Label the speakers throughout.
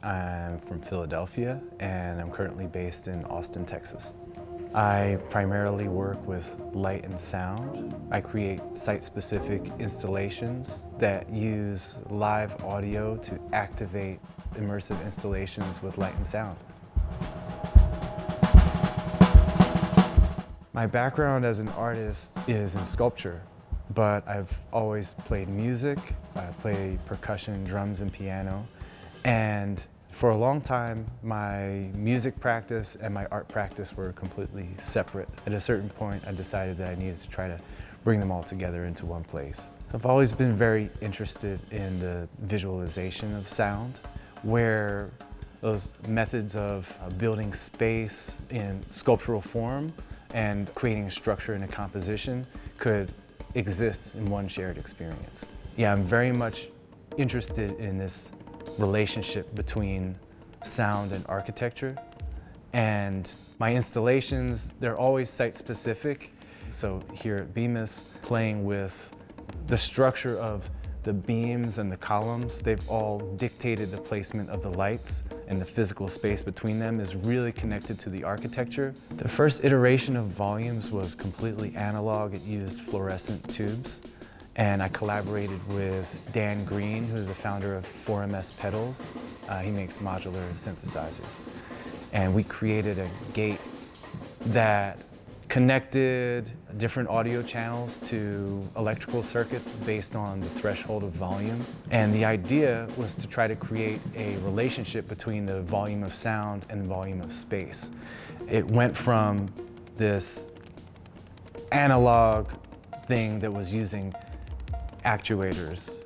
Speaker 1: I'm from Philadelphia, and I'm currently based in Austin, Texas. I primarily work with light and sound. I create site-specific installations that use live audio to activate immersive installations with light and sound. My background as an artist is in sculpture, but I've always played music. I play percussion, drums, and piano. And for a long time, my music practice and my art practice were completely separate. At a certain point, I decided that I needed to try to bring them all together into one place. I've always been very interested in the visualization of sound, where those methods of building space in sculptural form and creating a structure and a composition could exist in one shared experience. Yeah, I'm very much interested in this relationship between sound and architecture. And my installations, they're always site-specific. So here at Bemis, playing with the structure of the beams and the columns, they've all dictated the placement of the lights, and the physical space between them is really connected to the architecture. The first iteration of Volumes was completely analog. It used fluorescent tubes. And I collaborated with Dan Green, who's the founder of 4MS Pedals. He makes modular synthesizers. And we created a gate that connected different audio channels to electrical circuits based on the threshold of volume. And the idea was to try to create a relationship between the volume of sound and the volume of space. It went from this analog thing that was using actuators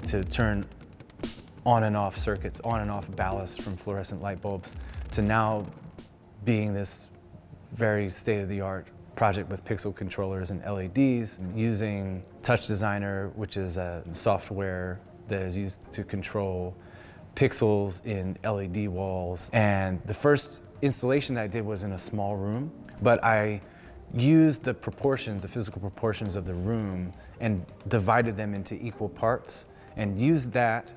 Speaker 1: to turn on and off circuits, on and off ballast from fluorescent light bulbs, to now being this very state-of-the-art project with pixel controllers and LEDs, using Touch Designer, which is a software that is used to control pixels in LED walls. And the first installation that I did was in a small room, but I used the proportions, the physical proportions of the room, and divided them into equal parts, and used that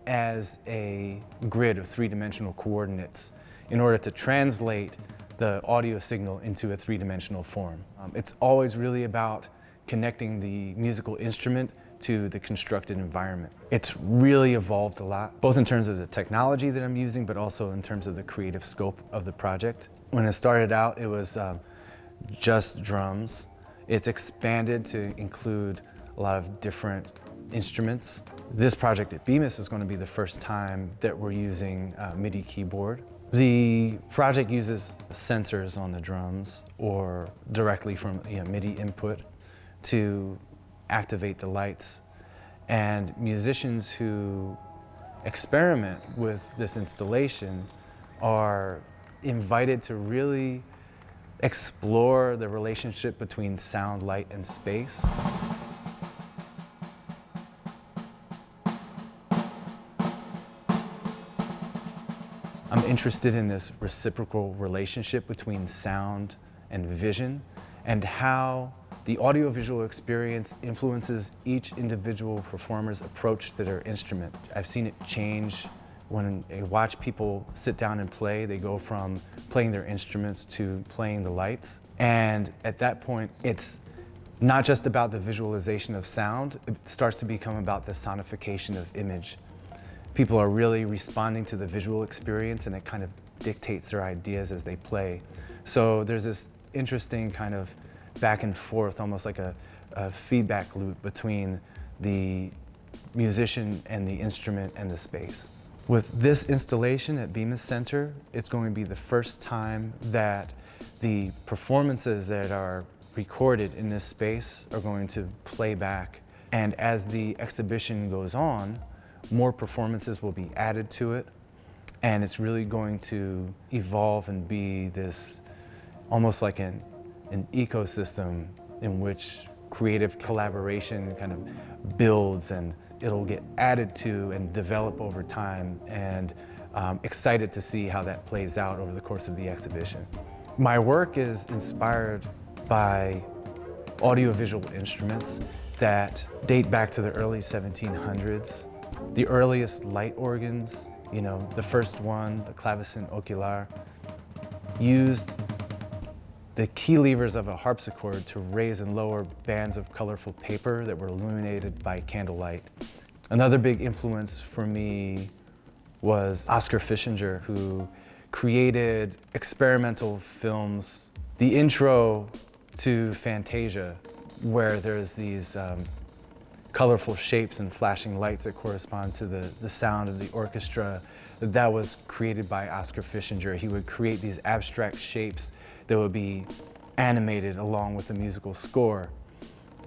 Speaker 1: as a grid of three-dimensional coordinates in order to translate the audio signal into a three-dimensional form. It's always really about connecting the musical instrument to the constructed environment. It's really evolved a lot, both in terms of the technology that I'm using, but also in terms of the creative scope of the project. When it started out, it was just drums. It's expanded to include a lot of different instruments. This project at Bemis is going to be the first time that we're using MIDI keyboard. The project uses sensors on the drums or directly from MIDI input to activate the lights. And musicians who experiment with this installation are invited to really explore the relationship between sound, light, and space. I'm interested in this reciprocal relationship between sound and vision, and how the audiovisual experience influences each individual performer's approach to their instrument. I've seen it change when I watch people sit down and play. They go from playing their instruments to playing the lights. And at that point, it's not just about the visualization of sound, it starts to become about the sonification of image. People are really responding to the visual experience, and it kind of dictates their ideas as they play. So there's this interesting kind of back and forth, almost like a feedback loop between the musician and the instrument and the space. With this installation at Bemis Center, it's going to be the first time that the performances that are recorded in this space are going to play back. And as the exhibition goes on, more performances will be added to it, and it's really going to evolve and be this almost like an ecosystem in which creative collaboration kind of builds, and it'll get added to and develop over time, and excited to see how that plays out over the course of the exhibition. My work is inspired by audiovisual instruments that date back to the early 1700s. The earliest light organs You know, the first one, the clavecin ocular, used the key levers of a harpsichord to raise and lower bands of colorful paper that were illuminated by candlelight. Another big influence for me was Oscar Fischinger, who created experimental films. The intro to Fantasia, where there's these colorful shapes and flashing lights that correspond to the sound of the orchestra, that was created by Oscar Fischinger. He would create these abstract shapes that would be animated along with the musical score.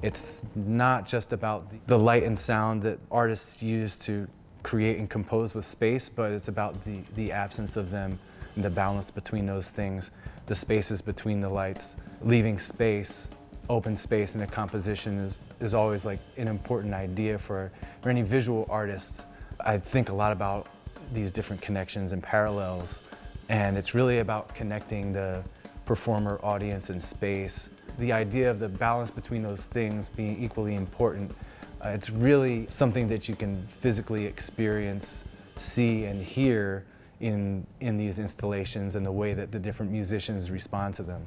Speaker 1: It's not just about the light and sound that artists use to create and compose with space, but it's about the absence of them and the balance between those things, the spaces between the lights. Leaving space, open space in a composition is always like an important idea for any visual artist. I think a lot about these different connections and parallels, and it's really about connecting the performer, audience, and space. The idea of the balance between those things being equally important, it's really something that you can physically experience, see, and hear in these installations and the way that the different musicians respond to them.